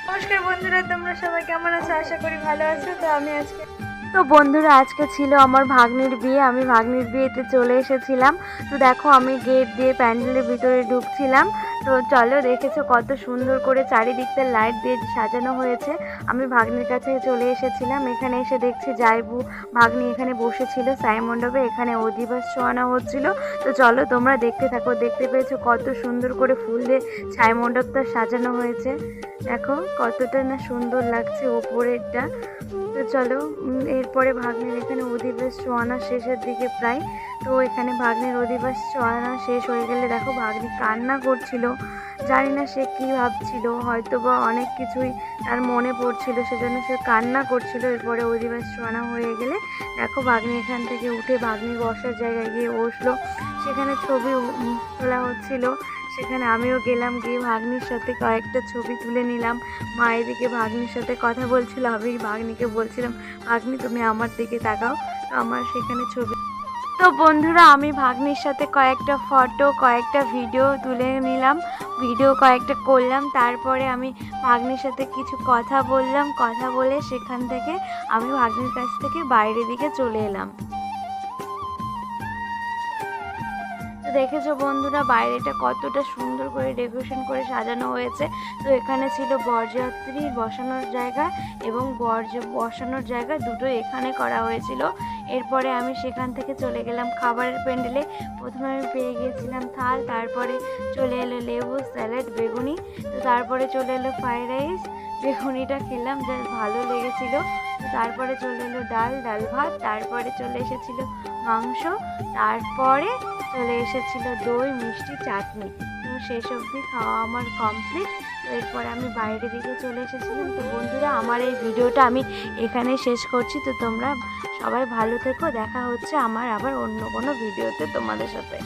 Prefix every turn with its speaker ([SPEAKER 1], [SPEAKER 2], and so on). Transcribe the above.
[SPEAKER 1] নমস্কার বন্ধুরা, তোমরা সবাই কেমন আছো? আশা করি ভালো আছো। তো বন্ধুরা, আজকে ছিল আমার ভাগ্নির বিয়ে। আমি ভাগ্নির বিয়েতে চলে এসেছিলাম। তো দেখো, আমি গেট দিয়ে প্যান্ডেলের ভিতরে ঢুকছিলাম। তো চলো, দেখেছো কত সুন্দর করে চারিদিকটা লাইট দিয়ে সাজানো হয়েছে। আমি ভাগ্নির কাছে চলে এসেছিলাম। এখানে এসে দেখছি জাইবু ভাগ্নি এখানে বসেছিল সাই মণ্ডপে। এখানে অধিবাস ছোঁয়ানো হচ্ছিল। তো চলো, তোমরা দেখতে থাকো। দেখতে পেয়েছো কত সুন্দর করে ফুল দিয়ে ছাই মণ্ডপটা সাজানো হয়েছে। দেখো কতটা না সুন্দর লাগছে ওপরেরটা। তো চলো, এরপরে ভাগ্নির এখানে অধিবাস ছোঁয়ানো শেষের দিকে প্রায়। তো এখানে ভাগ্নির অধিবাস ছোঁয়ানো শেষ হয়ে গেলে দেখো ভাগ্নি কান্না করছিল। জানি না সে কী ভাবছিল, হয়তো বা অনেক কিছুই তার মনে পড়ছিল, সেজন্য সে কান্না করছিল। এরপরে অধিবাস ছোঁয়ানো হয়ে গেলে দেখো ভাগ্নি এখান থেকে উঠে ভাগ্নির বসার জায়গায় গিয়ে বসলো। সেখানে ছবি তোলা হচ্ছিল। সেখানে আমিও গেলাম, গিয়ে ভাগ্নির সাথে কয়েকটা ছবি তুলে নিলাম। মা এদিকে ভাগ্নির সাথে কথা বলছিল, আমি ভাগ্নিকে বলছিলাম, ভাগ্নি তুমি আমার দিকে তাকাও। তো আমার সেখানে ছবি। তো বন্ধুরা, আমি ভাগ্নির সাথে কয়েকটা ফটো কয়েকটা ভিডিও তুলে নিলাম, ভিডিও কয়েকটা করলাম। তারপরে আমি ভাগ্নির সাথে কিছু কথা বললাম, কথা বলে সেখান থেকে আমি ভাগ্নির কাছ থেকে বাইরের দিকে চলে এলাম। তো দেখেছো বন্ধুরা, বাইরেটা কতটা সুন্দর করে ডেকোরেশন করে সাজানো হয়েছে। তো এখানে ছিল বরযাত্রী বসানোর জায়গা এবং বসানোর জায়গা দুটোই এখানে করা হয়েছিল। এরপরে আমি সেখান থেকে চলে গেলাম খাবারের প্যান্ডেলে। প্রথমে আমি পেয়ে গিয়েছিলাম থাল, তারপরে চলে এলো লেবু, স্যালাড, বেগুনি। তো তারপরে চলে এলো ফ্রাইড রাইস। বেগুনিটা খেলাম, বেশ ভালো লেগেছিল। তারপরে চলে এলো ডাল ভাত, তারপরে চলে এসেছিল মাংস, তারপরে চলে এসেছিল দই, মিষ্টি, চাটনি। তো শেষ অবধি খাওয়া আমার কমপ্লিট। তো এরপরে আমি বাইরের দিকে চলে এসেছিলাম। তো বন্ধুরা, আমার এই ভিডিওটা আমি এখানে শেষ করছি। তো তোমরা সবাই ভালো থেকো। দেখা হচ্ছে আমার আবার অন্য কোনো ভিডিওতে তোমাদের সাথে।